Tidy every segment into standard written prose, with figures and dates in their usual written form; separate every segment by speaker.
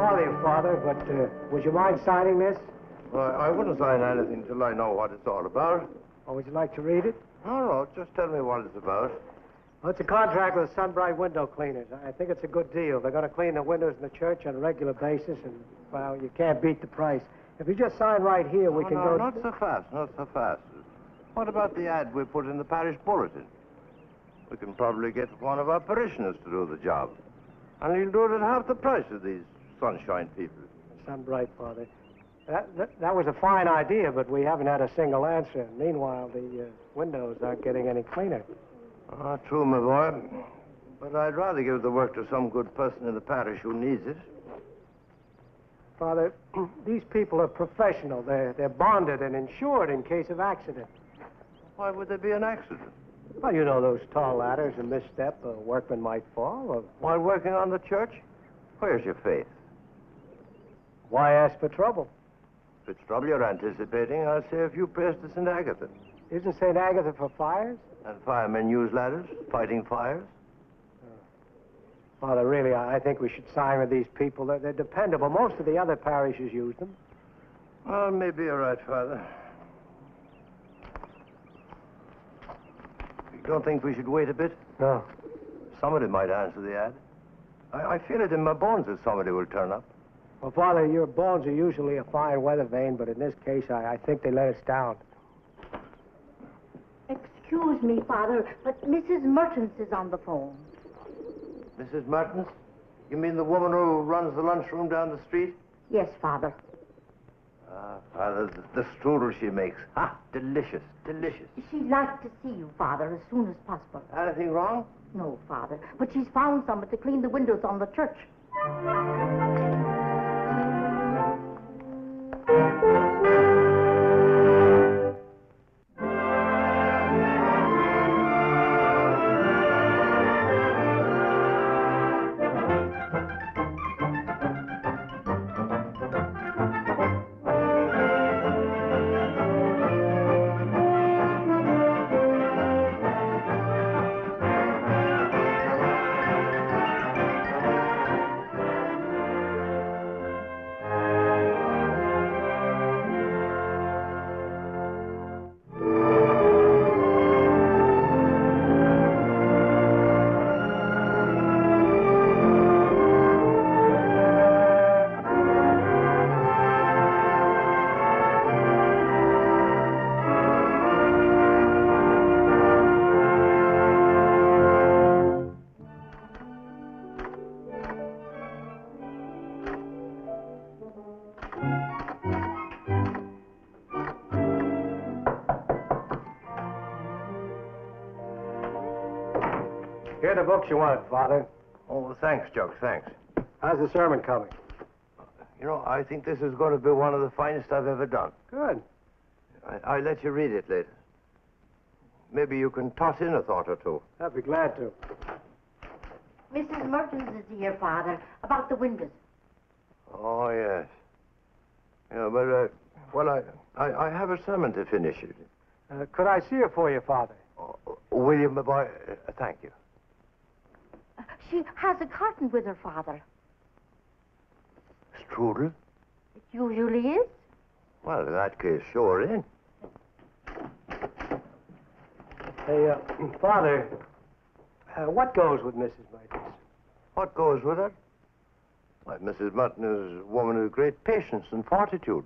Speaker 1: bother you, Father, but would you mind signing this?
Speaker 2: I wouldn't sign anything till I know what it's all about.
Speaker 1: Or would you like to read it?
Speaker 2: No, just tell me what it's about.
Speaker 1: Well, it's a contract with Sunbright Window Cleaners. I think it's a good deal. They're going to clean the windows in the church on a regular basis, and, well, you can't beat the price. If you just sign right here, we can go...
Speaker 2: Not so fast, not so fast. What about the ad we put in the parish bulletin? We can probably get one of our parishioners to do the job. And he'll do it at half the price of these sunshine people.
Speaker 1: Sunbright, Father. That was a fine idea, but we haven't had a single answer. Meanwhile, the windows aren't getting any cleaner.
Speaker 2: True, my boy. But I'd rather give the work to some good person in the parish who needs it.
Speaker 1: Father, these people are professional. They're bonded and insured in case of accident.
Speaker 2: Why would there be an accident?
Speaker 1: Well, you know those tall ladders, a misstep, a workman might fall, or...
Speaker 2: While working on the church? Where's your faith?
Speaker 1: Why ask for trouble?
Speaker 2: If it's trouble you're anticipating, I'll say a few prayers to St. Agatha.
Speaker 1: Isn't St. Agatha for fires?
Speaker 2: And firemen use ladders, fighting fires.
Speaker 1: Father, really, I think we should sign with these people. They're dependable. Most of the other parishes use them.
Speaker 2: Well, maybe you're right, Father. You don't think we should wait a bit?
Speaker 1: No.
Speaker 2: Somebody might answer the ad. I feel it in my bones that somebody will turn up.
Speaker 1: Well, Father, your bones are usually a fine weather vane, but in this case, I think they let us down.
Speaker 3: Excuse me, Father, but Mrs. Mertens is on the phone.
Speaker 2: Mrs. Mertens? You mean the woman who runs the lunchroom down the street?
Speaker 3: Yes, Father.
Speaker 2: Father, the strudel she makes. Delicious, delicious.
Speaker 3: She'd like to see you, Father, as soon as possible.
Speaker 2: Anything wrong?
Speaker 3: No, Father, but she's found someone to clean the windows on the church.
Speaker 1: Here are the books you wanted, Father.
Speaker 2: Oh, thanks, Chuck, thanks.
Speaker 1: How's the sermon coming?
Speaker 2: You know, I think this is going to be one of the finest I've ever done.
Speaker 1: Good.
Speaker 2: I'll let you read it later. Maybe you can toss in a thought or two.
Speaker 1: I'd be glad to.
Speaker 3: Mrs. Mertens is here, Father, about the windows.
Speaker 2: Oh, yes. Yeah, but, well, I have a sermon to finish it.
Speaker 1: Could I see her for you, Father?
Speaker 2: Oh, William, my boy, thank you.
Speaker 3: She has a carton with her, Father.
Speaker 2: Strudel?
Speaker 3: It usually is.
Speaker 2: Well, in that case, sure in.
Speaker 1: Hey, Father, what goes with Mrs. Mertens?
Speaker 2: What goes with her? Why, Mrs. Merton is a woman of great patience and fortitude.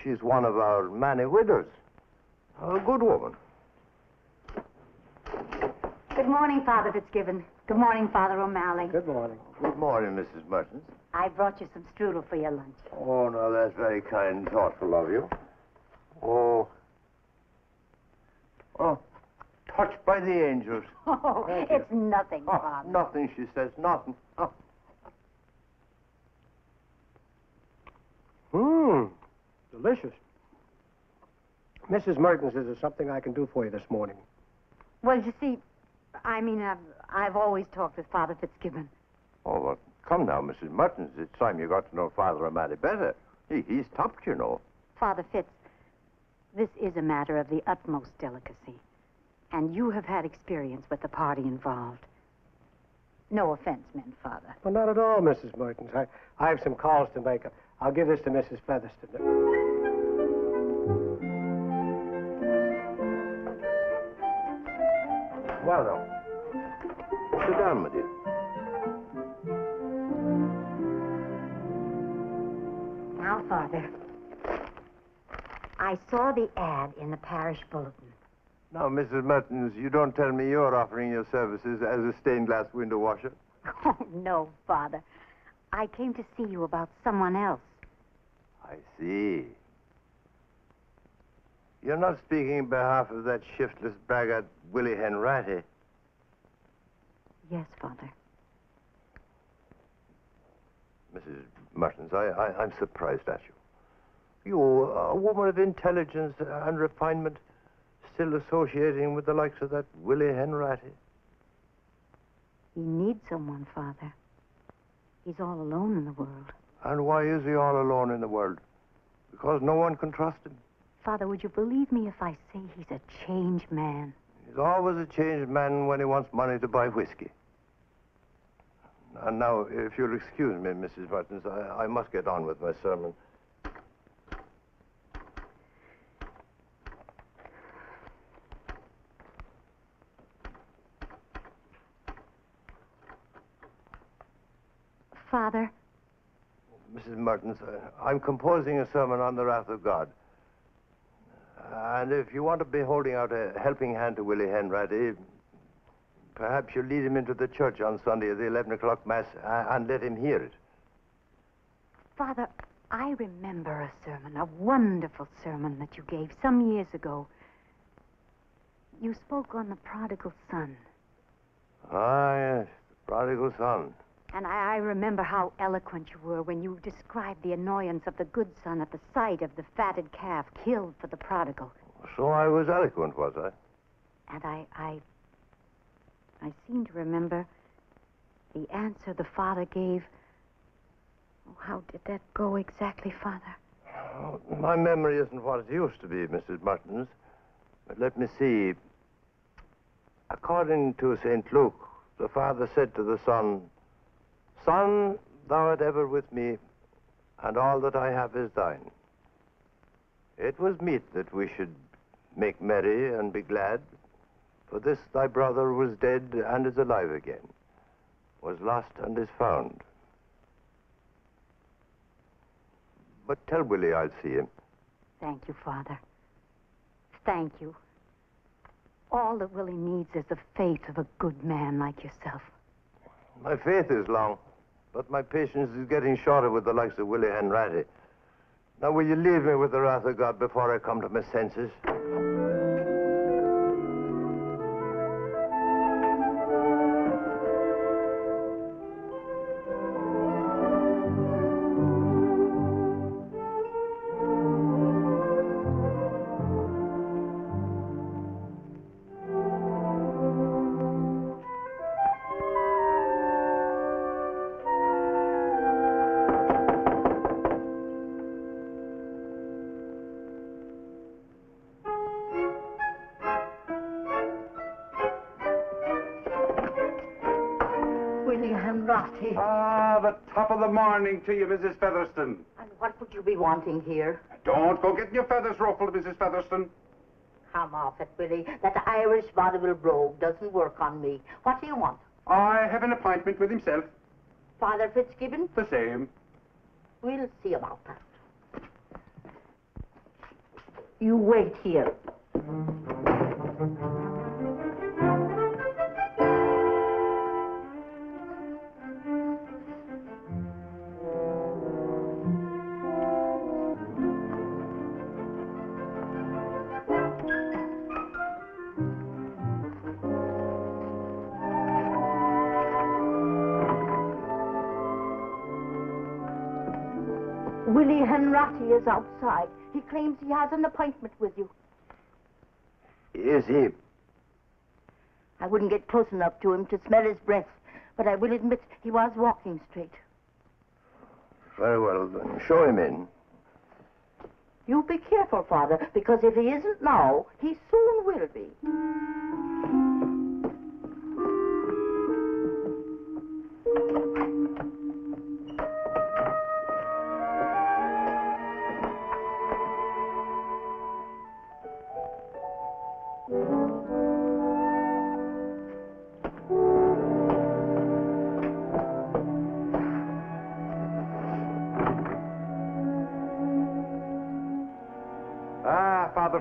Speaker 2: She's one of our many widows. A good woman.
Speaker 4: Good morning, Father Fitzgibbon. Good morning, Father O'Malley.
Speaker 1: Good morning.
Speaker 2: Good morning, Mrs. Merton.
Speaker 4: I brought you some strudel for your lunch.
Speaker 2: Oh, no, that's very kind and thoughtful of you. Oh, touched by the angels.
Speaker 4: Oh, it's nothing, Father.
Speaker 2: Nothing, she says, nothing.
Speaker 1: Delicious. Mrs. Mertens, is there something I can do for you this morning?
Speaker 4: Well, you see, I've always talked with Father Fitzgibbon.
Speaker 2: Oh, well, come now, Mrs. Mertens. It's time you got to know Father O'Malley better. He's topped, you know.
Speaker 4: Father Fitz, this is a matter of the utmost delicacy. And you have had experience with the party involved. No offense meant, Father.
Speaker 1: Well, not at all, Mrs. Mertens. I have some calls to make. I'll give this to Mrs. Featherston.
Speaker 2: Well, now, sit down, my dear.
Speaker 4: Now, Father, I saw the ad in the parish bulletin.
Speaker 2: Now, Mrs. Mertens, you don't tell me you're offering your services as a stained glass window washer.
Speaker 4: Oh, no, Father. I came to see you about someone else.
Speaker 2: I see. You're not speaking on behalf of that shiftless braggart, Willie Hanratty.
Speaker 4: Yes, Father.
Speaker 2: Mrs. Mertens, I'm surprised at you. You, a woman of intelligence and refinement, still associating with the likes of that Willie Hanratty.
Speaker 4: He needs someone, Father. He's all alone in the world.
Speaker 2: And why is he all alone in the world? Because no one can trust him.
Speaker 4: Father, would you believe me if I say he's a changed man?
Speaker 2: He's always a changed man when he wants money to buy whiskey. And now, if you'll excuse me, Mrs. Mertens, I must get on with my sermon.
Speaker 4: Father?
Speaker 2: Mrs. Mertens, I'm composing a sermon on the wrath of God. And if you want to be holding out a helping hand to Willie Hanratty, perhaps you'll lead him into the church on Sunday at the 11 o'clock Mass and let him hear it.
Speaker 4: Father, I remember a sermon, a wonderful sermon that you gave some years ago. You spoke on the prodigal son.
Speaker 2: Ah, yes, the prodigal son.
Speaker 4: And I remember how eloquent you were when you described the annoyance of the good son at the sight of the fatted calf killed for the prodigal.
Speaker 2: So I was eloquent, was I?
Speaker 4: And I seem to remember the answer the father gave. Oh, how did that go exactly, Father?
Speaker 2: Oh, my memory isn't what it used to be, Mrs. Mertens. But let me see. According to St. Luke, the father said to the son, "Son, thou art ever with me, and all that I have is thine." It was meet that we should make merry and be glad, for this thy brother was dead and is alive again, was lost and is found. But tell Willie I'll see him.
Speaker 4: Thank you, Father. Thank you. All that Willie needs is the faith of a good man like yourself.
Speaker 2: My faith is long, but my patience is getting shorter with the likes of Willie Hanratty. Now, will you leave me with the wrath of God before I come to my senses?
Speaker 3: Willie Hanratty.
Speaker 5: Ah, the top of the morning to you, Mrs. Featherston.
Speaker 3: And what would you be wanting here?
Speaker 5: Don't go getting your feathers ruffled, Mrs. Featherston.
Speaker 3: Come off it, Willie. That Irish vaudeville brogue doesn't work on me. What do you want?
Speaker 5: I have an appointment with himself.
Speaker 3: Father Fitzgibbon?
Speaker 5: The same.
Speaker 3: We'll see about that. You wait here. Willie Hanratty is outside. He claims he has an appointment with you.
Speaker 2: Is he?
Speaker 3: I wouldn't get close enough to him to smell his breath, but I will admit he was walking straight.
Speaker 2: Very well, then. Show him in.
Speaker 3: You be careful, Father, because if he isn't now, he soon will be.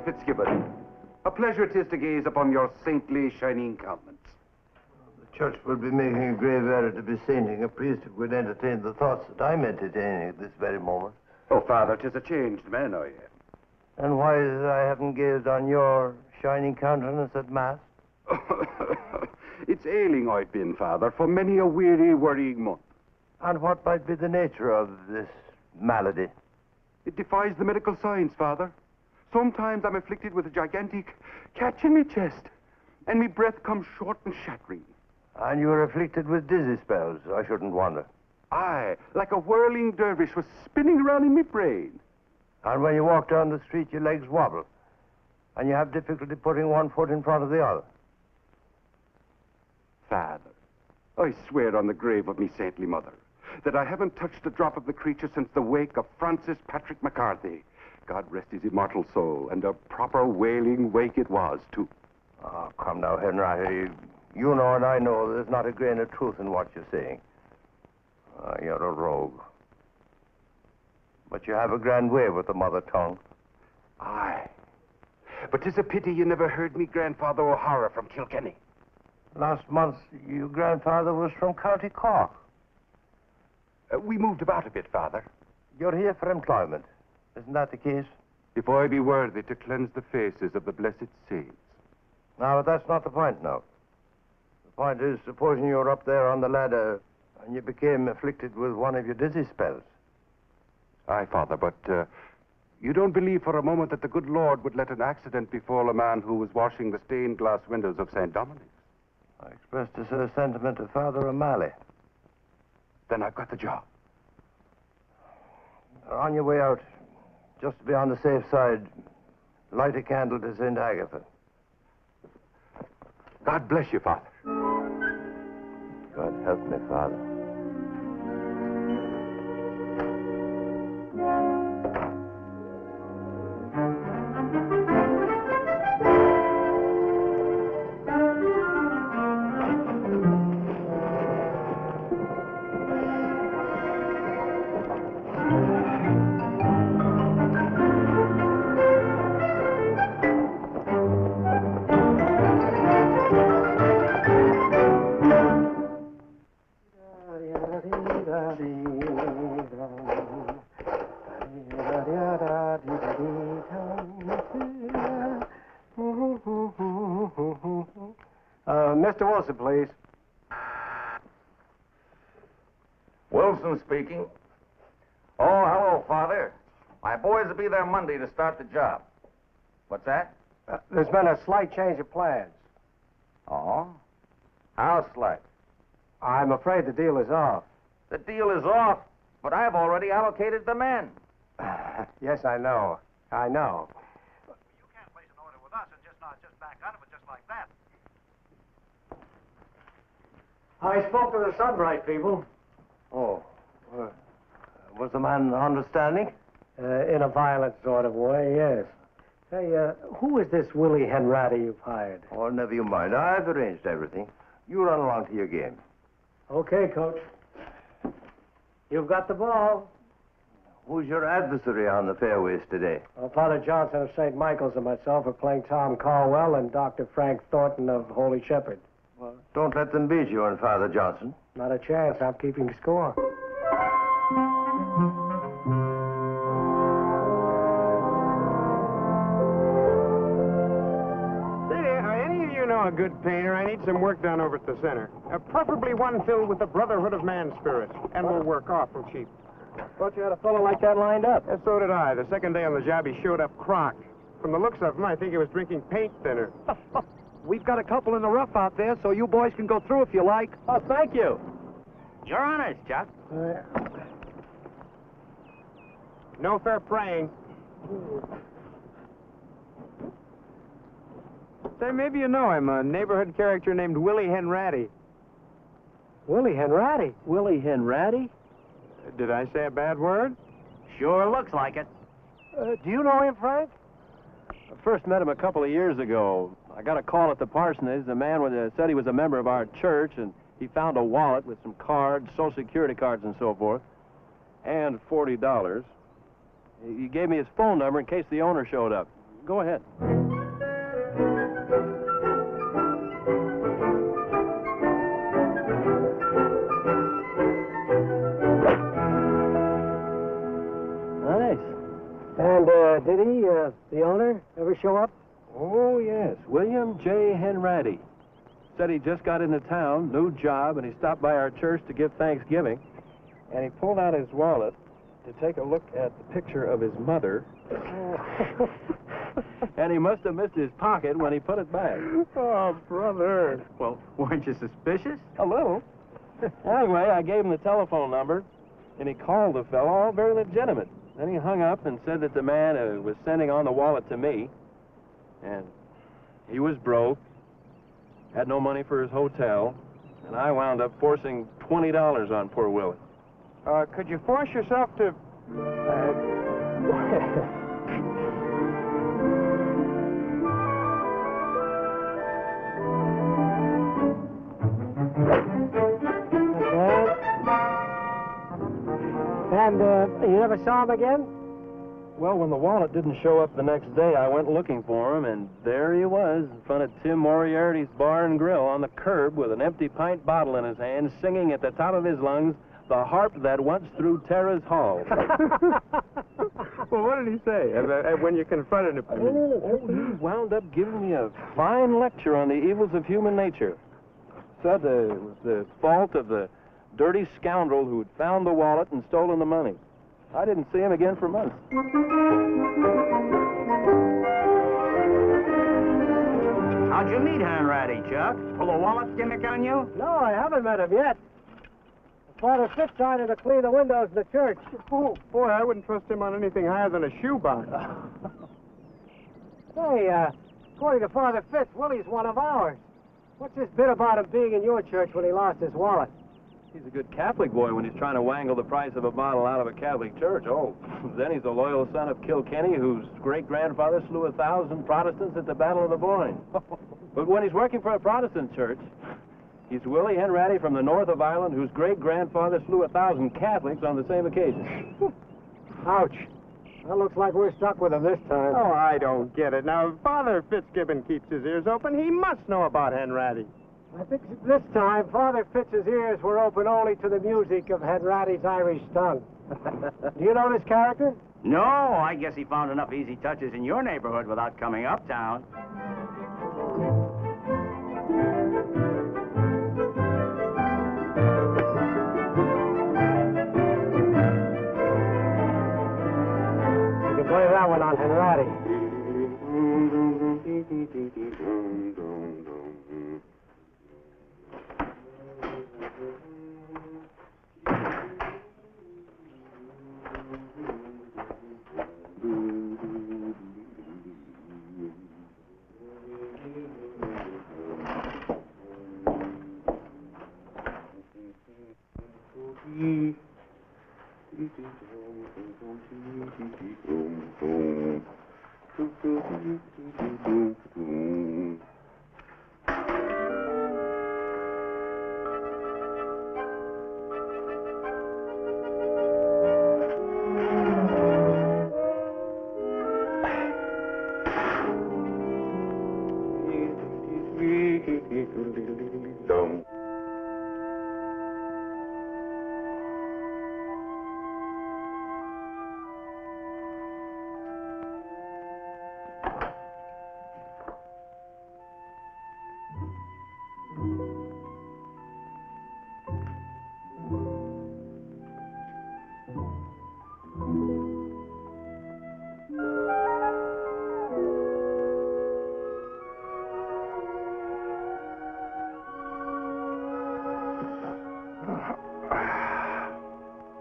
Speaker 5: Fitzgibbon. A pleasure it is to gaze upon your saintly, shining countenance.
Speaker 2: The church would be making a grave error to be sainting a priest who would entertain the thoughts that I'm entertaining at this very moment.
Speaker 5: Oh, Father, 'tis a changed man I am.
Speaker 2: And why is it I haven't gazed on your shining countenance at Mass?
Speaker 5: It's ailing I've been, Father, for many a weary, worrying month.
Speaker 2: And what might be the nature of this malady?
Speaker 5: It defies the medical science, Father. Sometimes I'm afflicted with a gigantic catch in my chest, and my breath comes short and shattering.
Speaker 2: And you are afflicted with dizzy spells, I shouldn't wonder.
Speaker 5: Aye, like a whirling dervish was spinning around in my brain.
Speaker 2: And when you walk down the street, your legs wobble, and you have difficulty putting one foot in front of the other.
Speaker 5: Father, I swear on the grave of me saintly mother that I haven't touched a drop of the creature since the wake of Francis Patrick McCarthy. God rest his immortal soul, and a proper wailing wake it was, too.
Speaker 2: Oh, come now, hanratty. You know and I know there's not a grain of truth in what you're saying. You're a rogue. But you have a grand way with the mother tongue.
Speaker 5: Aye. But 'tis a pity you never heard me grandfather O'Hara from Kilkenny.
Speaker 2: Last month, your grandfather was from County Cork.
Speaker 5: We moved about a bit, Father.
Speaker 2: You're here for employment. Isn't that the case?
Speaker 5: If I be worthy to cleanse the faces of the blessed saints.
Speaker 2: No, but that's not the point now. The point is, supposing you were up there on the ladder and you became afflicted with one of your dizzy spells.
Speaker 5: Aye, Father, but you don't believe for a moment that the good Lord would let an accident befall a man who was washing the stained glass windows of St. Dominic's?
Speaker 2: I expressed a sort of sentiment to Father O'Malley.
Speaker 5: Then I've got the job.
Speaker 2: On your way out, just to be on the safe side, light a candle to St. Agatha.
Speaker 5: God bless you, Father.
Speaker 2: God help me, Father.
Speaker 1: Mr. Wilson, please.
Speaker 6: Wilson speaking. Oh, hello, Father. My boys will be there Monday to start the job. What's that?
Speaker 1: There's been a slight change of plans.
Speaker 6: Oh? How slight?
Speaker 1: I'm afraid the deal is off.
Speaker 6: The deal is off, but I've already allocated the men.
Speaker 1: Yes, I know. I know.
Speaker 7: You can't place an order with us and just back out of it just like that.
Speaker 1: I spoke to the Sunbright people.
Speaker 2: Oh, was the man understanding?
Speaker 1: In a violent sort of way, yes. Hey, who is this Willie Hanratty you've hired?
Speaker 2: Oh, never you mind. I've arranged everything. You run along to your game.
Speaker 1: Okay, Coach. You've got the ball.
Speaker 2: Who's your adversary on the fairways today?
Speaker 1: Well, Father Johnson of St. Michael's and myself are playing Tom Caldwell and Dr. Frank Thornton of Holy Shepherd.
Speaker 2: Well, don't let them beat you and Father Johnson.
Speaker 1: Not a chance. I'm keeping score.
Speaker 8: Any of you know a good painter? I need some work done over at the center. Preferably one filled with the brotherhood of man spirit. And we'll work awful cheap.
Speaker 1: Thought you had a fellow like that lined up.
Speaker 8: And so did I. The second day on the job, he showed up crocked. From the looks of him, I think he was drinking paint thinner.
Speaker 1: We've got a couple in the rough out there, so you boys can go through if you like. Oh, thank you.
Speaker 6: You're honest, Chuck.
Speaker 8: No fair praying. Say, maybe you know him, a neighborhood character named Willie Hanratty.
Speaker 1: Willie Hanratty? Willie Hanratty?
Speaker 8: Did I say a bad word?
Speaker 6: Sure looks like it.
Speaker 1: Do you know him, Frank?
Speaker 9: I first met him a couple of years ago. I got a call at the parsonage. The man said he was a member of our church, and he found a wallet with some cards, Social Security cards and so forth, and $40. He gave me his phone number in case the owner showed up. Go ahead. Nice.
Speaker 1: And did he, the owner, ever show up?
Speaker 9: Oh, yes. William J. Hanratty. Said he just got into town, new job, and he stopped by our church to give Thanksgiving. And he pulled out his wallet to take a look at the picture of his mother. And he must have missed his pocket when he put it back.
Speaker 8: Oh, brother.
Speaker 10: Well, weren't you suspicious?
Speaker 9: A little. Anyway, I gave him the telephone number, and he called the fellow, all very legitimate. Then he hung up and said that the man was sending on the wallet to me, and he was broke, had no money for his hotel, and I wound up forcing $20 on poor Willie.
Speaker 8: Could you force yourself to...
Speaker 1: And you never saw him again?
Speaker 9: Well, when the wallet didn't show up the next day, I went looking for him, and there he was in front of Tim Moriarty's bar and grill on the curb with an empty pint bottle in his hand, singing at the top of his lungs, "The harp that once threw Terra's hall."
Speaker 8: Well, what did he say when you confronted him?
Speaker 9: He wound up giving me a fine lecture on the evils of human nature. Said it was the fault of the dirty scoundrel who'd found the wallet and stolen the money. I didn't see him again for months.
Speaker 10: How'd you meet Hanratty, Chuck? Pull a wallet gimmick on you?
Speaker 1: No, I haven't met him yet. Father Fitz tried to clean the windows in the church.
Speaker 8: Oh, boy, I wouldn't trust him on anything higher than a shoebox.
Speaker 1: Hey, according to Father Fitz, Willie's one of ours. What's this bit about him being in your church when he lost his wallet?
Speaker 9: He's a good Catholic boy when he's trying to wangle the price of a bottle out of a Catholic church. Oh, then he's a loyal son of Kilkenny whose great-grandfather slew 1,000 Protestants at the Battle of the Boyne. But when he's working for a Protestant church, he's Willie Hanratty from the north of Ireland whose great-grandfather slew 1,000 Catholics on the same occasion.
Speaker 1: Ouch. That looks like we're stuck with him this time.
Speaker 8: Oh, I don't get it. Now, if Father Fitzgibbon keeps his ears open, he must know about Hanratty.
Speaker 1: I think this time Father Fitz's ears were open only to the music of Hanratty's Irish tongue. Do you know this character?
Speaker 10: No, I guess he found enough easy touches in your neighborhood without coming uptown.
Speaker 1: You can play that one on Hanratty.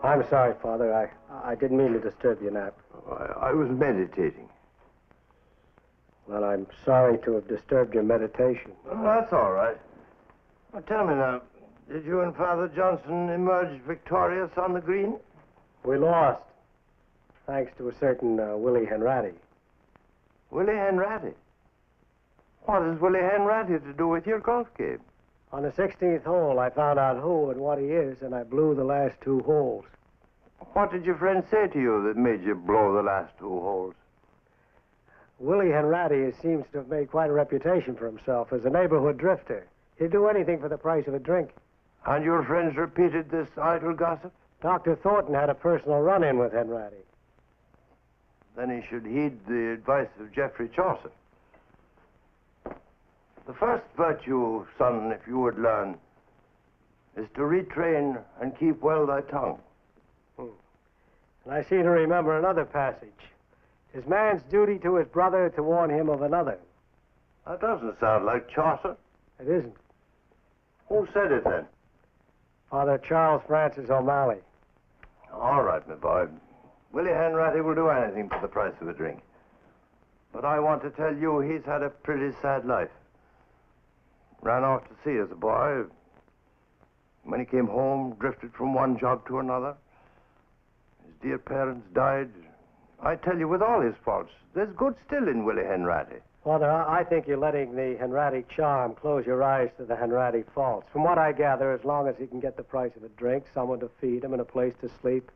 Speaker 1: I'm sorry, Father. I didn't mean to disturb your nap.
Speaker 2: I was meditating.
Speaker 1: Well, I'm sorry to have disturbed your meditation.
Speaker 2: Well, that's all right. Well, tell me now, did you and Father Johnson emerge victorious on the green?
Speaker 1: We lost, thanks to a certain Willie Hanratty.
Speaker 2: Willie Hanratty? What has Willie Hanratty to do with your golf game?
Speaker 1: On the 16th hole, I found out who and what he is, and I blew the last 2 holes.
Speaker 2: What did your friend say to you that made you blow the last 2 holes?
Speaker 1: Willie Hanratty seems to have made quite a reputation for himself as a neighborhood drifter. He'd do anything for the price of a drink.
Speaker 2: And your friends repeated this idle gossip?
Speaker 1: Dr. Thornton had a personal run-in with Hanratty.
Speaker 2: Then he should heed the advice of Geoffrey Chaucer. The first virtue, son, if you would learn, is to retrain and keep well thy tongue.
Speaker 1: And I seem to remember another passage. "'Tis man's duty to his brother to warn him of another."
Speaker 2: That doesn't sound like Chaucer.
Speaker 1: It isn't.
Speaker 2: Who said it then?
Speaker 1: Father Charles Francis O'Malley.
Speaker 2: All right, my boy. Willie Hanratty will do anything for the price of a drink. But I want to tell you he's had a pretty sad life. Ran off to sea as a boy. When he came home, drifted from one job to another. His dear parents died. I tell you, with all his faults, there's good still in Willie Hanratty.
Speaker 1: Father, I think you're letting the Hanratty charm close your eyes to the Hanratty faults. From what I gather, as long as he can get the price of a drink, someone to feed him, and a place to sleep,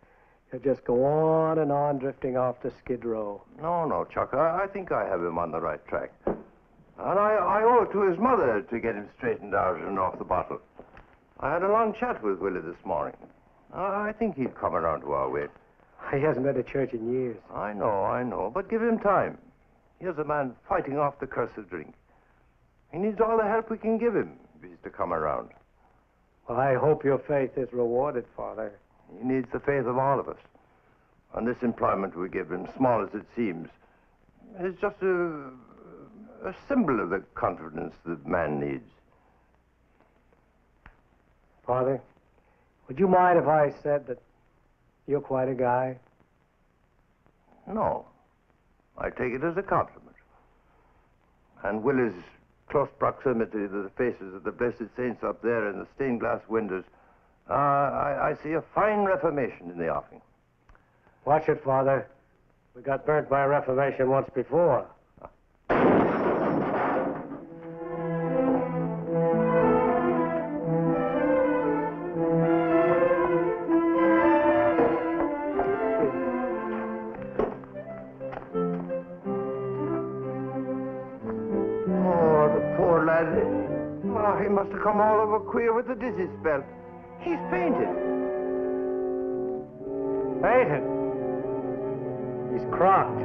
Speaker 1: he'll just go on and on drifting off to Skid Row.
Speaker 2: No, Chuck. I think I have him on the right track. And I owe it to his mother to get him straightened out and off the bottle. I had a long chat with Willie this morning. I think he'd come around to our way.
Speaker 1: He hasn't been to church in years.
Speaker 2: I know, but give him time. Here's a man fighting off the curse of drink. He needs all the help we can give him if he's to come around.
Speaker 1: Well, I hope your faith is rewarded, Father.
Speaker 2: He needs the faith of all of us. And this employment we give him, small as it seems, is just a symbol of the confidence that man needs.
Speaker 1: Father, would you mind if I said that you're quite a guy?
Speaker 2: No. I take it as a compliment. And Willie's close proximity to the faces of the blessed saints up there in the stained glass windows, I see a fine reformation in the offing.
Speaker 1: Watch it, Father. We got burnt by a reformation once before.
Speaker 2: He must have come all over queer with the dizzy spell. He's fainted.
Speaker 1: Fainted? He's crocked.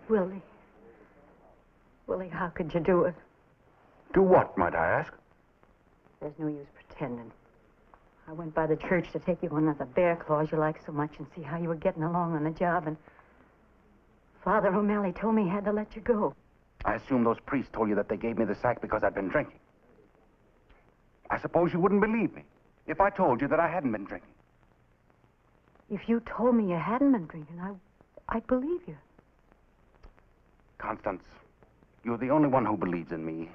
Speaker 4: Willie. Willie, how could you do it?
Speaker 5: Do what, might I ask?
Speaker 4: There's no use pretending. I went by the church to take you one of the bear claws you like so much and see how you were getting along on the job, and Father O'Malley told me he had to let you go.
Speaker 5: I assume those priests told you that they gave me the sack because I'd been drinking. I suppose you wouldn't believe me if I told you that I hadn't been drinking.
Speaker 4: If you told me you hadn't been drinking, I'd believe you.
Speaker 5: Constance, you're the only one who believes in me.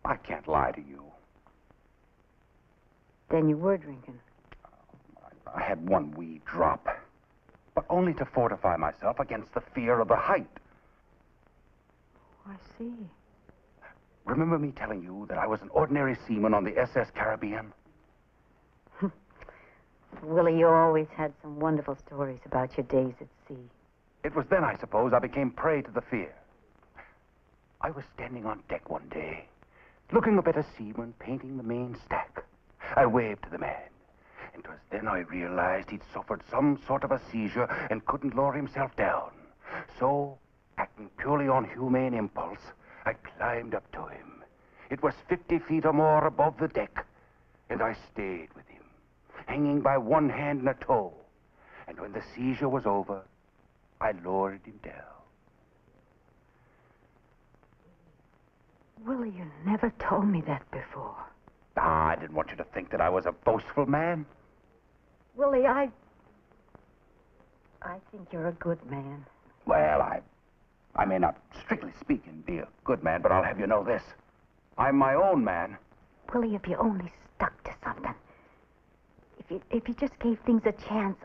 Speaker 5: I can't lie to you.
Speaker 4: Then you were drinking.
Speaker 5: I had one wee drop, but only to fortify myself against the fear of the height.
Speaker 4: Oh, I see.
Speaker 5: Remember me telling you that I was an ordinary seaman on the SS Caribbean?
Speaker 4: Willie, you always had some wonderful stories about your days at sea.
Speaker 5: It was then, I suppose, I became prey to the fear. I was standing on deck one day, looking up at a seaman painting the main stack. I waved to the man, And 'twas then I realized he'd suffered some sort of a seizure and couldn't lower himself down. So, acting purely on humane impulse, I climbed up to him. It was 50 feet or more above the deck, and I stayed with him, hanging by one hand and a toe. And when the seizure was over, I lowered him down.
Speaker 4: Willie, you never told me that before.
Speaker 5: I didn't want you to think that I was a boastful man.
Speaker 4: Willie, I think you're a good man.
Speaker 5: Well, I may not, strictly speaking, be a good man, but I'll have you know this. I'm my own man.
Speaker 4: Willie, if you only stuck to something, if you just gave things a chance,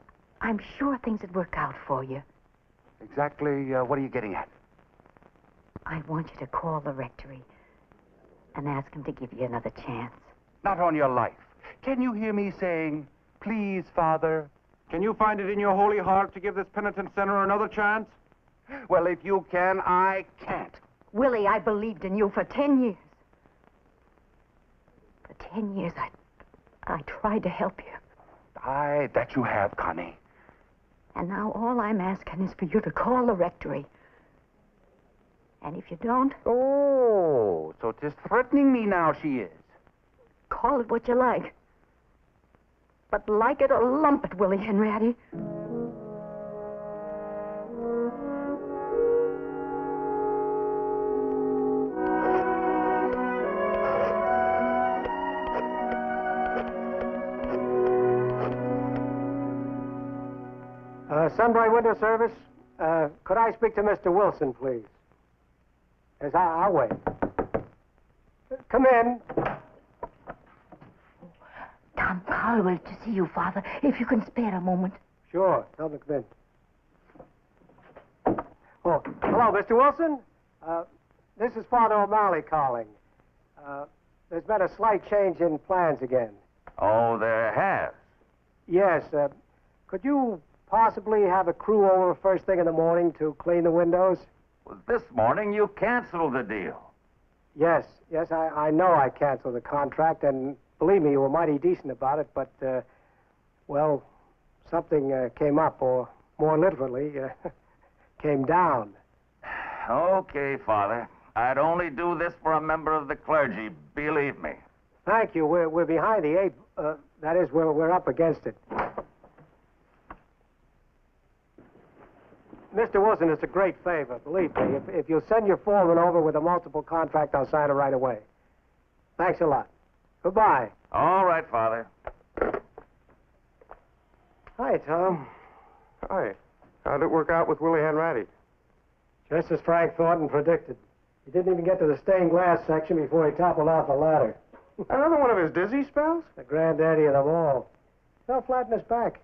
Speaker 4: I'm sure things would work out for you.
Speaker 5: Exactly, what are you getting at?
Speaker 4: I want you to call the rectory and ask him to give you another chance.
Speaker 5: Not on your life. Can you hear me saying, please, Father?
Speaker 8: Can you find it in your holy heart to give this penitent sinner another chance?
Speaker 5: Well, if you can, I can't.
Speaker 4: Willie, I believed in you for 10 years. For 10 years, I tried to help you.
Speaker 5: Aye, that you have, Connie.
Speaker 4: And now all I'm asking is for you to call the rectory. And if you don't...
Speaker 5: Oh, so 'tis threatening me now she is.
Speaker 4: Call it what you like. But like it or lump it, Willie Hanratty.
Speaker 1: Sunbright Window Service. Could I speak to Mr. Wilson, please? Yes, I'll wait. Come in.
Speaker 3: Tom Caldwell to see you, Father, if you can spare a moment.
Speaker 1: Sure. Tell him to come in. Oh, hello, Mr. Wilson. This is Father O'Malley calling. There's been a slight change in plans again.
Speaker 6: Oh, there has.
Speaker 1: Yes. Could you possibly have a crew over first thing in the morning to clean the windows?
Speaker 6: Well, this morning you canceled the deal.
Speaker 1: Yes, I know I canceled the contract, and believe me, you were mighty decent about it, but, well, something came up, or more literally, came down.
Speaker 6: Okay, Father. I'd only do this for a member of the clergy, believe me.
Speaker 1: Thank you. We're behind the eight. That is, we're up against it. Mr. Wilson, it's a great favor, believe me. If you'll send your foreman over with a multiple contract, I'll sign it right away. Thanks a lot. Goodbye.
Speaker 6: All right, Father.
Speaker 1: Hi, Tom.
Speaker 8: Hi. How'd it work out with Willie Hanratty?
Speaker 1: Just as Frank Thornton predicted. He didn't even get to the stained glass section before he toppled off the ladder.
Speaker 8: Another one of his dizzy spells?
Speaker 1: The granddaddy of them all. Fell flat in his back.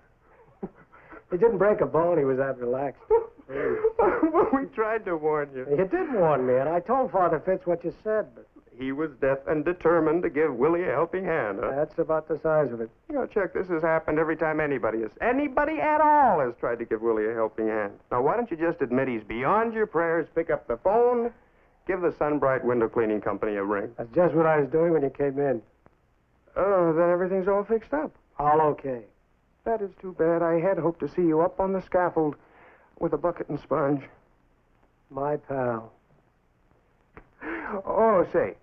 Speaker 1: He didn't break a bone. He was that relaxed.
Speaker 8: Well, we tried to warn you.
Speaker 1: You did warn me, and I told Father Fitz what you said, but...
Speaker 8: He was deaf and determined to give Willie a helping hand, huh?
Speaker 1: That's about the size of it.
Speaker 8: You know, Chuck, this has happened every time anybody at all has tried to give Willie a helping hand. Now, why don't you just admit he's beyond your prayers, pick up the phone, give the Sunbright Window Cleaning Company a ring?
Speaker 1: That's just what I was doing when you came in.
Speaker 8: Oh, then everything's all fixed up.
Speaker 1: All okay.
Speaker 8: That is too bad. I had hoped to see you up on the scaffold with a bucket and sponge.
Speaker 1: My pal.
Speaker 8: Oh, say,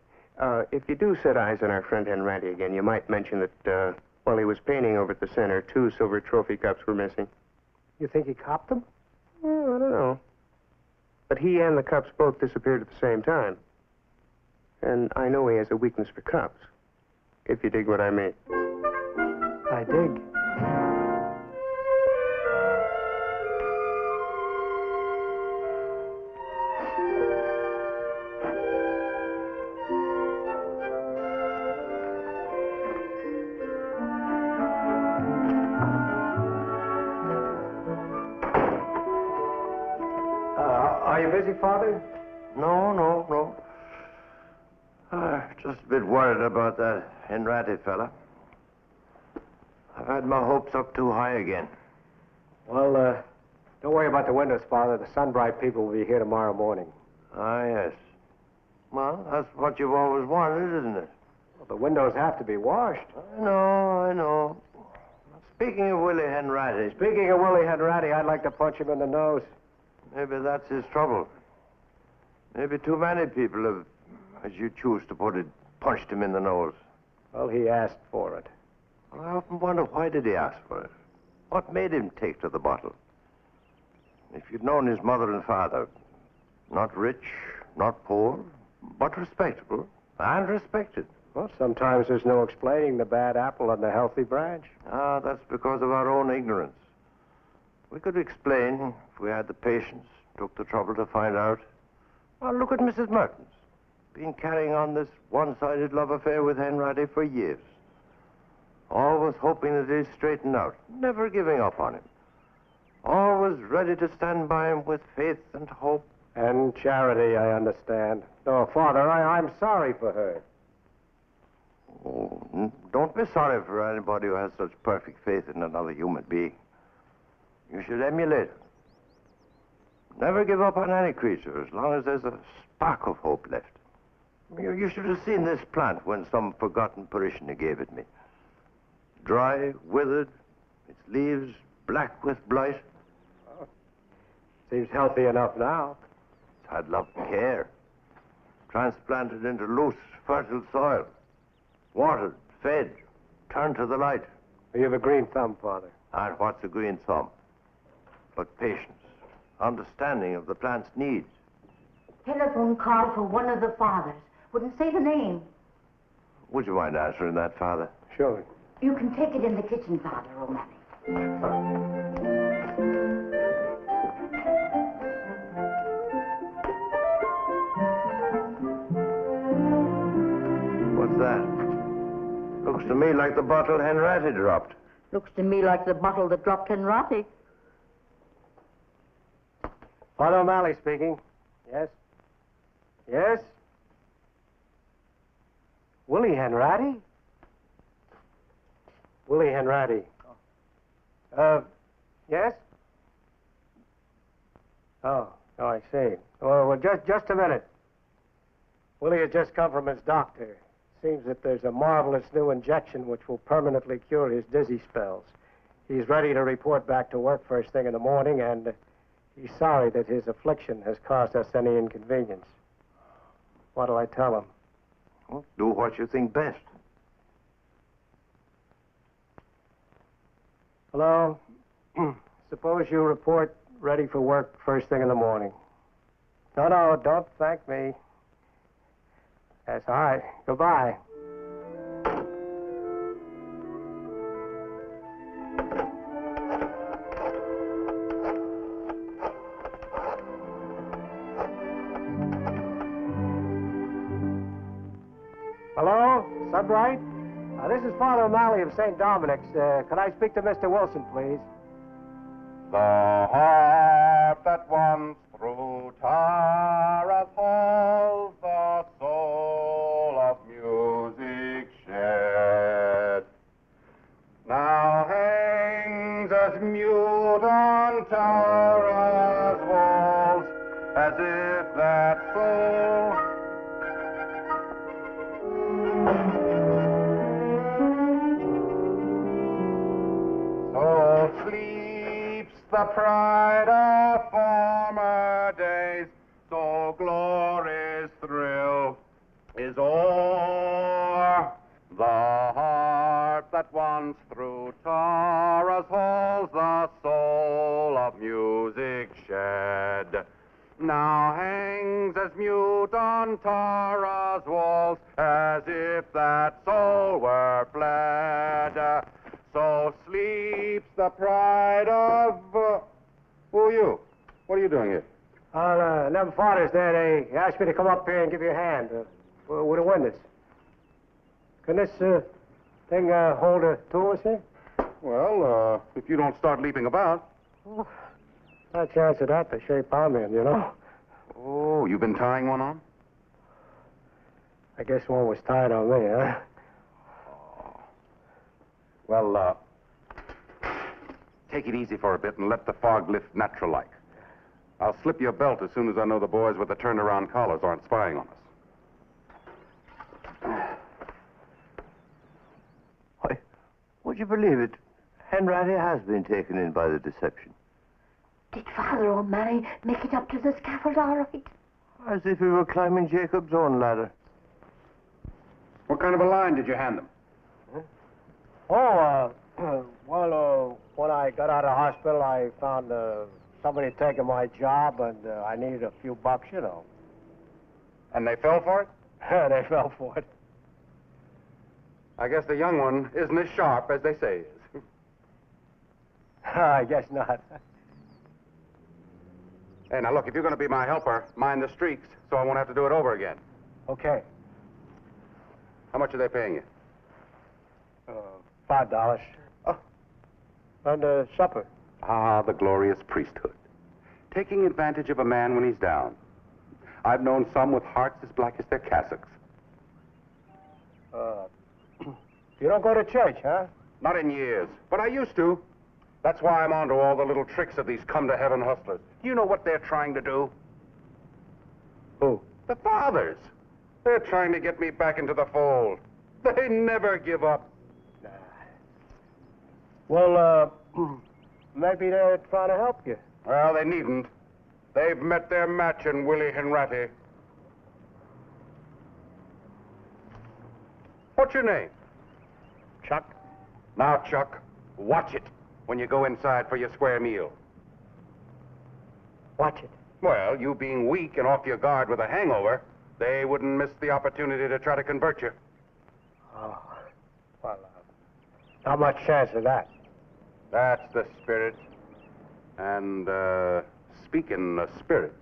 Speaker 8: if you do set eyes on our friend Hanratty again, you might mention that while he was painting over at the center, 2 silver trophy cups were missing.
Speaker 1: You think he copped them?
Speaker 8: Well, I don't know. But he and the cups both disappeared at the same time. And I know he has a weakness for cups, if you dig what I mean.
Speaker 1: I dig. Are you busy, Father?
Speaker 2: No. Just a bit worried about that Hanratty fella. I've had my hopes up too high again.
Speaker 1: Well, don't worry about the windows, Father. The Sunbright people will be here tomorrow morning.
Speaker 2: Ah, yes. Well, that's what you've always wanted, isn't it?
Speaker 1: Well, the windows have to be washed.
Speaker 2: I know. Speaking of Willie Hanratty,
Speaker 1: Speaking of Willie Hanratty, I'd like to punch him in the nose.
Speaker 2: maybe that's his trouble. Maybe too many people have, as you choose to put it, punched him in the nose.
Speaker 1: Well, he asked for it.
Speaker 2: I often wonder, why did he ask for it? What made him take to the bottle? If you'd known his mother and father, not rich, not poor, but respectable and respected.
Speaker 1: Well, sometimes there's no explaining the bad apple on the healthy branch.
Speaker 2: Ah, that's because of our own ignorance. We could explain if we had the patience, took the trouble to find out. Well, look at Mrs. Mertens. Been carrying on this one-sided love affair with Hanratty for years. Always hoping that he'd straighten out, never giving up on him. Always ready to stand by him with faith and hope.
Speaker 1: And charity, I understand. No, Father, I'm sorry for her.
Speaker 2: Oh, don't be sorry for anybody who has such perfect faith in another human being. You should emulate her. Never give up on any creature as long as there's a spark of hope left. You should have seen this plant when some forgotten parishioner gave it me. Dry, withered, its leaves black with blight.
Speaker 1: Seems healthy enough now.
Speaker 2: It's had love and care. Transplanted into loose, fertile soil. Watered, fed, turned to the light.
Speaker 1: You have a green thumb, Father.
Speaker 2: And what's a green thumb? But patience, understanding of the plant's needs.
Speaker 3: Telephone call for one of the fathers. Wouldn't say the name.
Speaker 2: Would you mind answering that, Father?
Speaker 1: Sure.
Speaker 3: You can take it in the kitchen, Father O'Malley.
Speaker 2: What's that? Looks to me like the bottle Hanratty dropped.
Speaker 3: Looks to me like the bottle that dropped Hanratty.
Speaker 1: Father O'Malley speaking. Yes? Yes? Willie Hanratty? Willie Hanratty. Yes? Oh, I see. Well, just a minute. Willie has just come from his doctor. Seems that there's a marvelous new injection which will permanently cure his dizzy spells. He's ready to report back to work first thing in the morning, and he's sorry that his affliction has caused us any inconvenience. What'll I tell him?
Speaker 2: Well, do what you think best.
Speaker 1: Hello? Suppose you report ready for work first thing in the morning. No, don't thank me. That's all right. Goodbye. Hello? Sunbright? This is Father O'Malley of St. Dominic's. Could I speak to Mr. Wilson, please?
Speaker 5: The harp that once through Tara's halls the soul of music shed, now hangs as mute on Tara's walls as if that soul so sleeps the pride of former days, so glory's thrill is o'er. The harp that once through Tara's halls the soul of music shed, now hangs as mute on Tara's walls as if that soul were fled. So sleeps the pride of... Who are you? What are you doing here?
Speaker 1: Them fathers there, they asked me to come up here and give you a hand with the windows. Can this thing hold a tool, sir?
Speaker 5: Well, if you don't start leaping about.
Speaker 1: Oh, not a chance of that, the shape I'm in, you know.
Speaker 5: Oh, you've been tying one on?
Speaker 1: I guess one was tied on me, huh?
Speaker 5: Well, take it easy for a bit and let the fog lift natural-like. I'll slip your belt as soon as I know the boys with the turnaround collars aren't spying on us.
Speaker 2: Why, would you believe it? Hanratty has been taken in by the deception.
Speaker 3: Did Father O'Malley make it up to the scaffold all right?
Speaker 2: As if he were climbing Jacob's own ladder.
Speaker 5: What kind of a line did you hand them?
Speaker 1: When I got out of the hospital, I found somebody taking my job, and I needed a few bucks, you know.
Speaker 5: And they fell for it?
Speaker 1: They fell for it.
Speaker 5: I guess the young one isn't as sharp as they say he is.
Speaker 1: I guess not.
Speaker 5: Hey, now look, if you're going to be my helper, mind the streaks, so I won't have to do it over again.
Speaker 1: Okay.
Speaker 5: How much are they paying you?
Speaker 1: $5.
Speaker 5: Oh.
Speaker 1: And supper.
Speaker 5: Ah, the glorious priesthood. Taking advantage of a man when he's down. I've known some with hearts as black as their cassocks.
Speaker 1: You don't go to church, huh?
Speaker 5: Not in years, but I used to. That's why I'm onto all the little tricks of these come-to-heaven hustlers. Do you know what they're trying to do?
Speaker 1: Who?
Speaker 5: The fathers. They're trying to get me back into the fold. They never give up.
Speaker 1: Well, maybe they're trying to help you.
Speaker 5: Well, they needn't. They've met their match in Willie Hanratty. What's your name?
Speaker 1: Chuck?
Speaker 5: Now, Chuck, watch it when you go inside for your square meal.
Speaker 1: Watch it.
Speaker 5: Well, you being weak and off your guard with a hangover, they wouldn't miss the opportunity to try to convert you.
Speaker 1: Oh, well, not much chance of that.
Speaker 5: That's the spirit. And, speaking of spirits.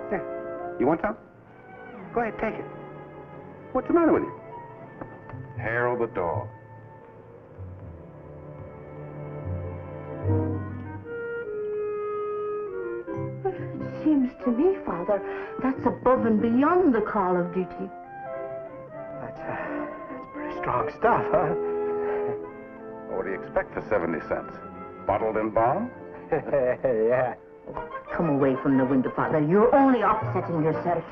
Speaker 5: Here, you want some? Go ahead, take it. What's the matter with you? Harold the dog.
Speaker 3: It seems to me, Father, that's above and beyond the call of duty.
Speaker 1: That's pretty strong stuff, huh?
Speaker 5: What do you expect for 70 cents? Bottled in balm?
Speaker 1: Yeah.
Speaker 3: Come away from the window, Father. You're only upsetting yourself.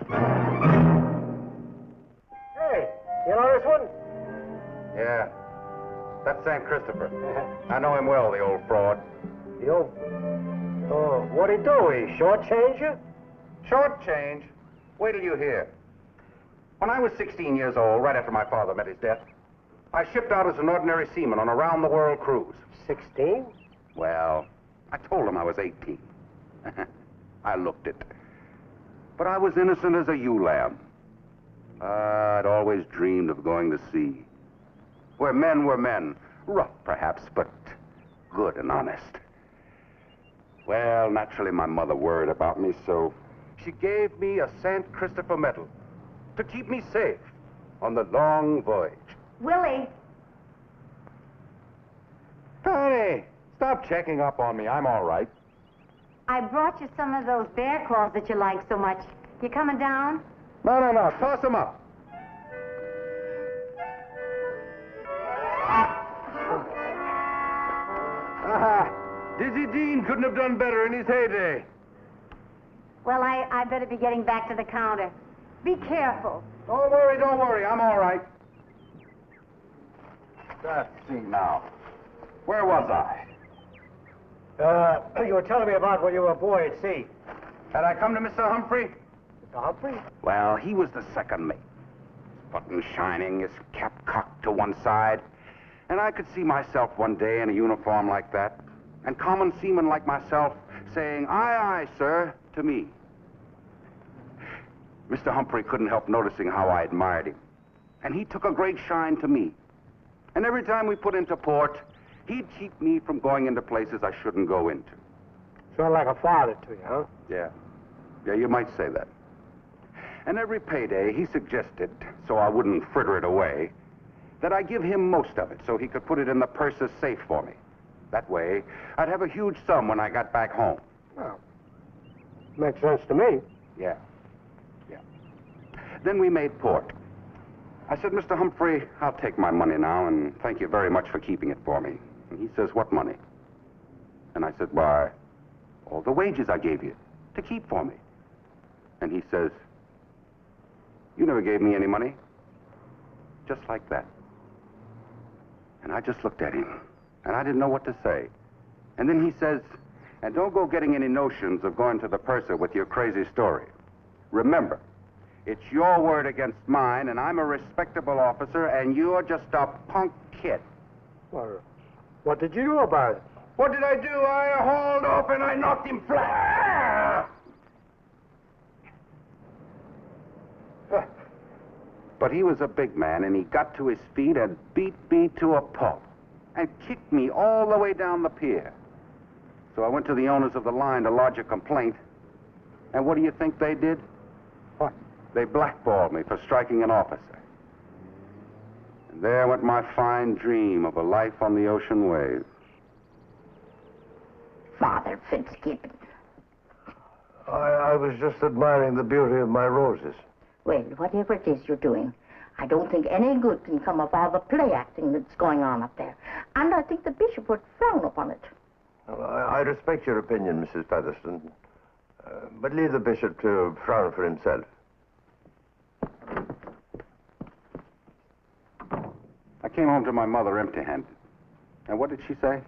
Speaker 1: Hey, you know this one?
Speaker 5: Yeah. That's St. Christopher. I know him well, the old fraud.
Speaker 1: Oh, what'd he do? He shortchange you?
Speaker 5: Short change? Wait till you hear. When I was 16 years old, right after my father met his death, I shipped out as an ordinary seaman on a round-the-world cruise.
Speaker 1: 16?
Speaker 5: Well, I told him I was 18. I looked it. But I was innocent as a ewe lamb. I'd always dreamed of going to sea, where men were men. Rough, perhaps, but good and honest. Well, naturally, my mother worried about me, so she gave me a St. Christopher medal to keep me safe on the long voyage.
Speaker 4: Willie,
Speaker 5: Honey, stop checking up on me. I'm all right.
Speaker 4: I brought you some of those bear claws that you like so much. You coming down?
Speaker 5: No. Toss them up. Dizzy Dean couldn't have done better in his heyday.
Speaker 4: Well, I better be getting back to the counter. Be careful.
Speaker 5: Don't worry. I'm all right. Let's see now. Where was I?
Speaker 1: You were telling me about when you were a boy at sea.
Speaker 5: Had I come to Mr. Humphrey?
Speaker 1: Mr. Humphrey?
Speaker 5: Well, he was the second mate. Button shining, his cap cocked to one side. And I could see myself one day in a uniform like that, and common seamen like myself saying, "Aye, aye, sir," to me. Mr. Humphrey couldn't help noticing how I admired him. And he took a great shine to me. And every time we put into port, he'd keep me from going into places I shouldn't go into.
Speaker 1: Sort of like a father to you, huh?
Speaker 5: Yeah, you might say that. And every payday he suggested, so I wouldn't fritter it away, that I give him most of it so he could put it in the purse's safe for me. That way, I'd have a huge sum when I got back home.
Speaker 1: Well, makes sense to me.
Speaker 5: Yeah. Then we made port. I said, "Mr. Humphrey, I'll take my money now, and thank you very much for keeping it for me." And he says, "What money?" And I said, "Why, all the wages I gave you to keep for me." And he says, "You never gave me any money." Just like that. And I just looked at him, and I didn't know what to say. And then he says, "And don't go getting any notions of going to the purser with your crazy story. Remember, it's your word against mine, and I'm a respectable officer, and you're just a punk kid."
Speaker 1: Well, what did you do about it?
Speaker 5: What did I do? I hauled off and I knocked him flat. But he was a big man, and he got to his feet and beat me to a pulp and kicked me all the way down the pier. So I went to the owners of the line to lodge a complaint. And what do you think they did?
Speaker 1: What?
Speaker 5: They blackballed me for striking an officer. And there went my fine dream of a life on the ocean wave.
Speaker 3: Father Fitzgibbon.
Speaker 2: I was just admiring the beauty of my roses.
Speaker 3: Well, whatever it is you're doing, I don't think any good can come of all the play acting that's going on up there. And I think the bishop would frown upon it.
Speaker 2: Well, I respect your opinion, Mrs. Featherston, but leave the bishop to frown for himself.
Speaker 5: I came home to my mother empty-handed. And what did she say?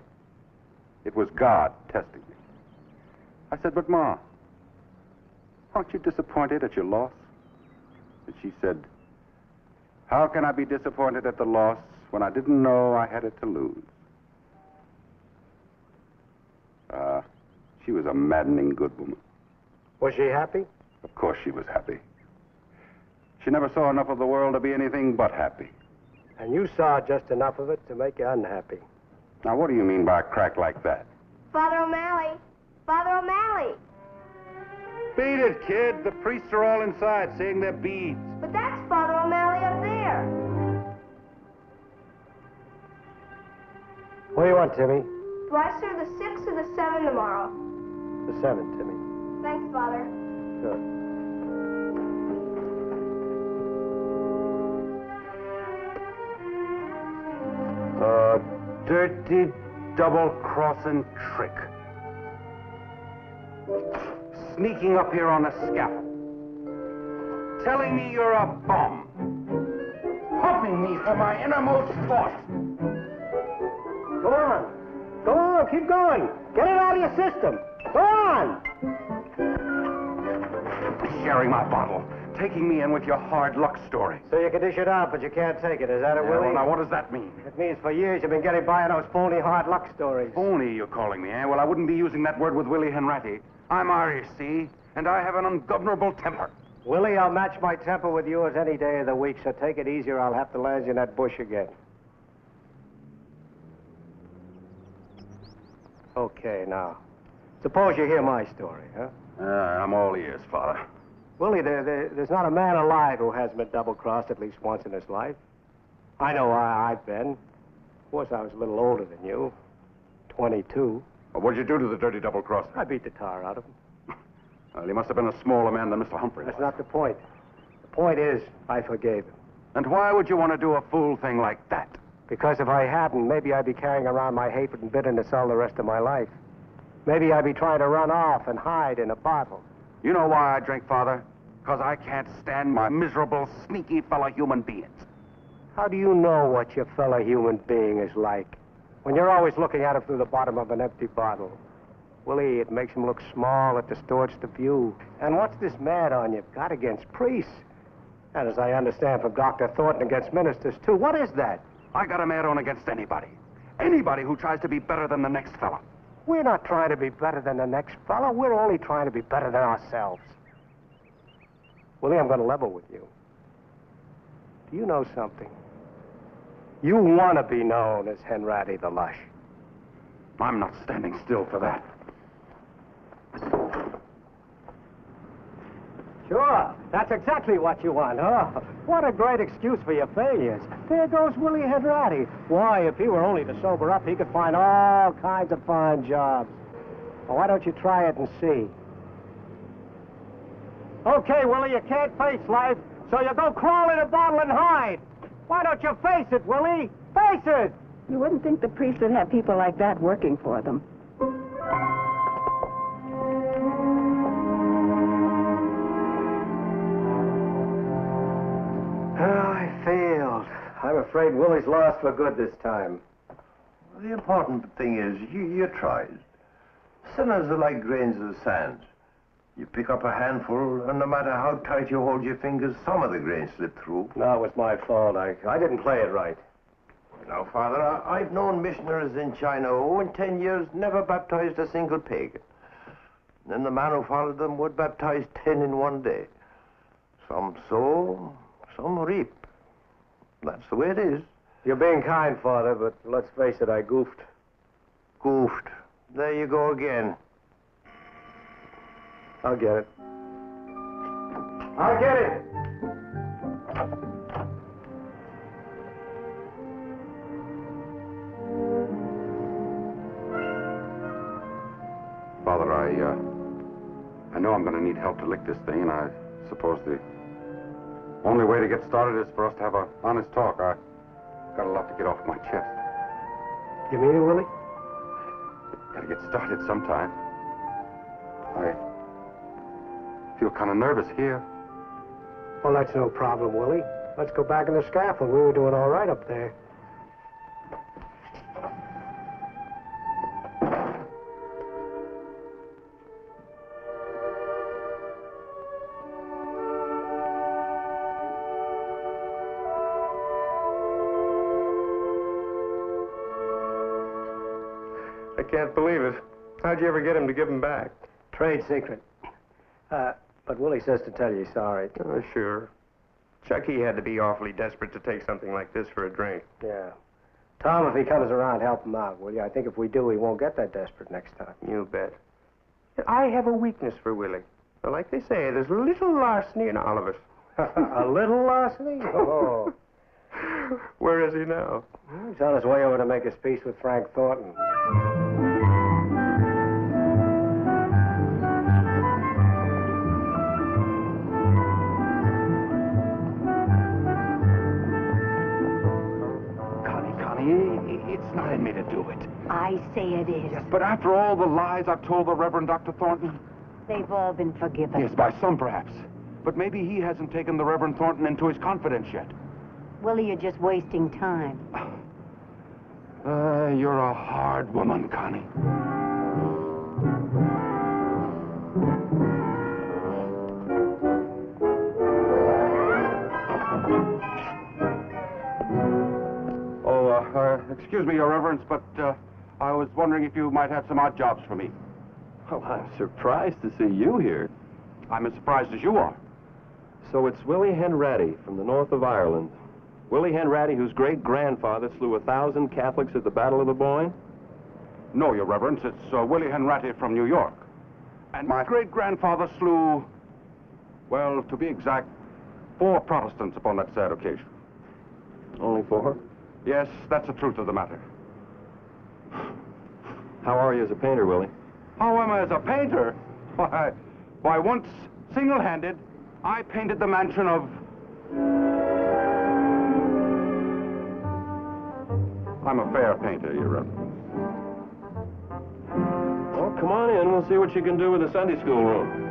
Speaker 5: It was God testing me. I said, "But Ma, aren't you disappointed at your loss?" And she said, "How can I be disappointed at the loss when I didn't know I had it to lose?" She was a maddening good woman.
Speaker 1: Was she happy?
Speaker 5: Of course she was happy. She never saw enough of the world to be anything but happy.
Speaker 1: And you saw just enough of it to make you unhappy.
Speaker 5: Now, what do you mean by a crack like that?
Speaker 11: Father O'Malley! Father O'Malley!
Speaker 5: Beat it, kid. The priests are all inside saying their beads.
Speaker 11: But that's Father O'Malley up there.
Speaker 1: What do you want, Timmy?
Speaker 11: Do I serve the 6 or the 7 tomorrow?
Speaker 1: The 7, Timmy.
Speaker 11: Thanks, Father.
Speaker 1: Sure.
Speaker 5: Dirty double-crossing trick. Sneaking up here on a scaffold. Telling me you're a bum. Pumping me for my innermost thoughts.
Speaker 1: Go on. Go on. Keep going. Get it out of your system. Go on.
Speaker 5: Sharing my bottle. Taking me in with your hard luck story.
Speaker 1: So you can dish it out, but you can't take it. Is that it, Willie?
Speaker 5: Well, now, what does that mean?
Speaker 1: It means for years you've been getting by on those phony hard luck stories.
Speaker 5: Phony, you're calling me, eh? Well, I wouldn't be using that word with Willie Hanratty. I'm Irish, see? And I have an ungovernable temper.
Speaker 1: Willie, I'll match my temper with yours any day of the week, so take it easy or I'll have to land you in that bush again. Okay, now, suppose you hear my story, huh?
Speaker 5: I'm all ears, Father.
Speaker 1: Willie, there's not a man alive who hasn't been double-crossed at least once in his life. I know I've been. Of course, I was a little older than you, 22.
Speaker 5: Well, what'd you do to the dirty double-crosser?
Speaker 1: I beat the tar out of him.
Speaker 5: Well, he must have been a smaller man than Mr. Humphrey.
Speaker 1: That's not the point. The point is, I forgave him.
Speaker 5: And why would you want to do a fool thing like that?
Speaker 1: Because if I hadn't, maybe I'd be carrying around my hatred and bitterness all the rest of my life. Maybe I'd be trying to run off and hide in a bottle.
Speaker 5: You know why I drink, Father? Because I can't stand my miserable, sneaky fellow human beings.
Speaker 1: How do you know what your fellow human being is like when you're always looking at him through the bottom of an empty bottle? Willie, it makes him look small. It distorts the view. And what's this mad on you've got against priests? And as I understand from Dr. Thornton, against ministers, too. What is that?
Speaker 5: I got a mad on against anybody. Anybody who tries to be better than the next fella.
Speaker 1: We're not trying to be better than the next fellow. We're only trying to be better than ourselves. Willie, I'm going to level with you. Do you know something? You want to be known as Hanratty the Lush.
Speaker 5: I'm not standing still for that.
Speaker 1: Sure. That's exactly what you want, huh? What a great excuse for your failures. There goes Willie Hanratty. Why, if he were only to sober up, he could find all kinds of fine jobs. Well, why don't you try it and see? Okay, Willie, you can't face life, so you go crawl in a bottle and hide. Why don't you face it, Willie? Face it!
Speaker 4: You wouldn't think the priests would have people like that working for them.
Speaker 1: afraid Willie's lost for good this time.
Speaker 2: The important thing is you tried. Sinners are like grains of sand. You pick up a handful, and no matter how tight you hold your fingers, some of the grains slip through.
Speaker 1: No, it was my fault. I didn't play it right.
Speaker 2: Now, Father, I've known missionaries in China who in 10 years never baptized a single pig. Then the man who followed them would baptize 10 in one day. Some sow, some reap. That's the way it is.
Speaker 1: You're being kind, Father, but let's face it, I goofed.
Speaker 2: Goofed. There you go again.
Speaker 1: I'll get it. I'll get it!
Speaker 5: Father, I know I'm going to need help to lick this thing, and I suppose the only way to get started is for us to have an honest talk. I got a lot to get off my chest.
Speaker 1: You mean it, Willie?
Speaker 5: Gotta get started sometime. I feel kind of nervous here.
Speaker 1: Well, that's no problem, Willie. Let's go back in the scaffold. We were doing all right up there.
Speaker 8: I can't believe it. How'd you ever get him to give him back?
Speaker 1: Trade secret. But Willie says to tell you he's sorry.
Speaker 8: Oh, sure. Chucky had to be awfully desperate to take something like this for a drink.
Speaker 1: Yeah. Tom, if he comes around, help him out, will you? I think if we do, he won't get that desperate next time.
Speaker 8: You bet. I have a weakness for Willie. Well, like they say, there's a little larceny in all of us.
Speaker 1: A little larceny? Oh.
Speaker 8: Where is he now?
Speaker 1: He's on his way over to make his peace with Frank Thornton.
Speaker 5: It's not in me to do it.
Speaker 4: I say it is.
Speaker 5: Yes, but after all the lies I've told the Reverend Dr. Thornton...
Speaker 4: They've all been forgiven.
Speaker 5: Yes, by some perhaps. But maybe he hasn't taken the Reverend Thornton into his confidence yet.
Speaker 4: Willie, you're just wasting time.
Speaker 5: You're a hard woman, Connie. Excuse me, Your Reverence, but I was wondering if you might have some odd jobs for me.
Speaker 9: Well, I'm surprised to see you here.
Speaker 5: I'm as surprised as you are.
Speaker 9: So it's Willie Hanratty from the north of Ireland. Willie Hanratty, whose great-grandfather slew 1,000 Catholics at the Battle of the Boyne?
Speaker 5: No, Your Reverence, it's Willie Hanratty from New York. And my great-grandfather slew, well, to be exact, 4 Protestants upon that sad occasion.
Speaker 9: Only 4?
Speaker 5: Yes, that's the truth of the matter.
Speaker 9: How are you as a painter, Willie?
Speaker 5: How am I as a painter? Why, once, single-handed, I painted the mansion of... I'm a fair painter, Your Reverence.
Speaker 9: Well, come on in. We'll see what you can do with the Sunday school room.